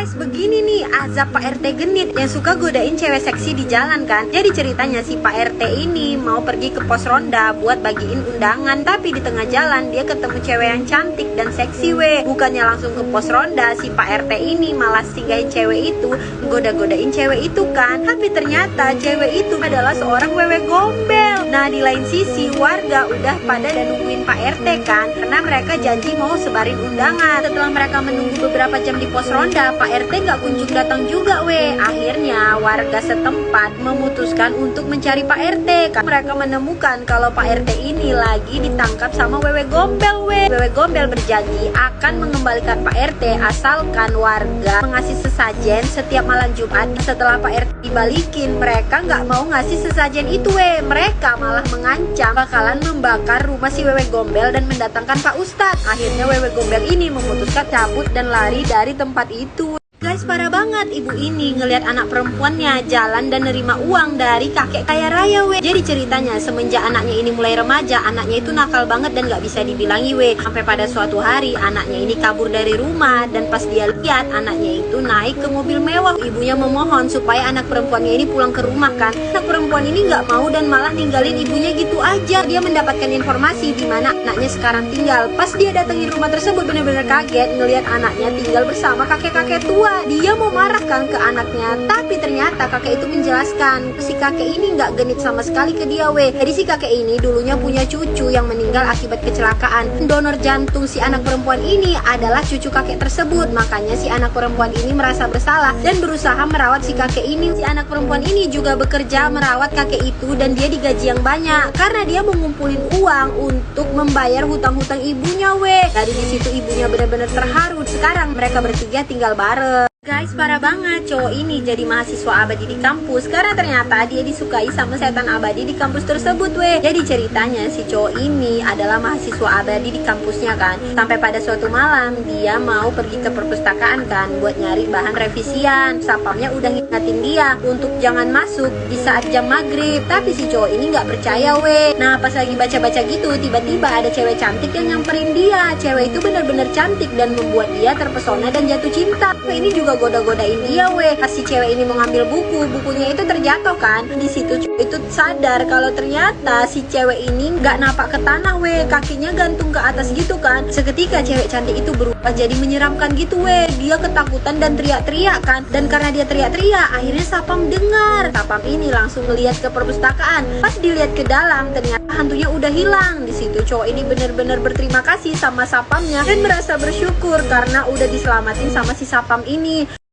Guys, begini nih azab Pak RT genit yang suka godain cewek seksi di jalan kan. Jadi ceritanya si Pak RT ini mau pergi ke pos ronda buat bagiin undangan, tapi di tengah jalan dia ketemu cewek yang cantik dan seksi we. Bukannya langsung ke pos ronda, si Pak RT ini malah singgahin cewek itu, goda-godain cewek itu kan. Tapi ternyata cewek itu adalah seorang wewe gombel. Nah, di lain sisi warga udah pada nungguin Pak RT kan, karena mereka janji mau sebarin undangan. Setelah mereka menunggu beberapa jam di pos ronda, Pak RT nggak kunjung datang juga we. Akhirnya warga setempat memutuskan untuk mencari Pak RT. Mereka menemukan kalau Pak RT ini lagi ditangkap sama wewe gombel we. Wewe gombel berjanji akan mengembalikan Pak RT asalkan warga mengasih sesajen setiap malam Jumat. Setelah Pak RT dibalikin, mereka nggak mau ngasih sesajen itu we. Mereka malah mengancam bakalan membakar rumah si wewe gombel dan mendatangkan Pak Ustadz. Akhirnya wewe gombel ini memutuskan cabut dan lari dari tempat itu. Guys, parah banget ibu ini ngelihat anak perempuannya jalan dan nerima uang dari kakek kaya raya we. Jadi ceritanya semenjak anaknya ini mulai remaja, anaknya itu nakal banget dan gak bisa dibilangi we. Sampai pada suatu hari anaknya ini kabur dari rumah, dan pas dia lihat anaknya itu naik ke mobil mewah. Ibunya memohon supaya anak perempuannya ini pulang ke rumah kan. Anak perempuan ini gak mau dan malah ninggalin ibunya gitu aja. Dia mendapatkan informasi di mana anaknya sekarang tinggal. Pas dia datengin rumah tersebut bener-bener kaget ngelihat anaknya tinggal bersama kakek-kakek tua. Dia mau marahkan ke anaknya, tapi ternyata kakek itu menjelaskan si kakek ini nggak genit sama sekali ke dia we. Jadi si kakek ini dulunya punya cucu yang meninggal akibat kecelakaan. Donor jantung si anak perempuan ini adalah cucu kakek tersebut. Makanya si anak perempuan ini merasa bersalah dan berusaha merawat si kakek ini. Si anak perempuan ini juga bekerja merawat kakek itu dan dia digaji yang banyak karena dia mengumpulin uang untuk membayar hutang-hutang ibunya we. Dari disitu ibunya benar-benar terharu. Sekarang mereka bertiga tinggal bareng. Guys, parah banget cowok ini jadi mahasiswa abadi di kampus karena ternyata dia disukai sama setan abadi di kampus tersebut we. Jadi ceritanya si cowok ini adalah mahasiswa abadi di kampusnya kan. Sampai pada suatu malam dia mau pergi ke perpustakaan kan buat nyari bahan revisian. Sapamnya udah ngingetin dia untuk jangan masuk di saat jam maghrib, tapi si cowok ini nggak percaya we. Nah, pas lagi baca-baca gitu tiba-tiba ada cewek cantik yang nyamperin dia. Cewek itu benar-benar cantik dan membuat dia terpesona dan jatuh cinta. Ini juga goda-godain dia we. Pas si cewek ini mau ngambil bukunya itu terjatuh kan. Di situ cewek itu sadar kalau ternyata si cewek ini nggak napak ke tanah we, kakinya gantung ke atas gitu kan. Seketika cewek cantik itu berubah jadi menyeramkan gitu we. Dia ketakutan dan teriak-teriak kan. Dan karena dia teriak-teriak, akhirnya Sapam dengar. Sapam ini langsung ngeliat ke perpustakaan. Pas dilihat ke dalam, ternyata hantunya udah hilang. Di situ cowok ini bener-bener berterima kasih sama Sapamnya dan merasa bersyukur karena udah diselamatin sama si Sapam ini.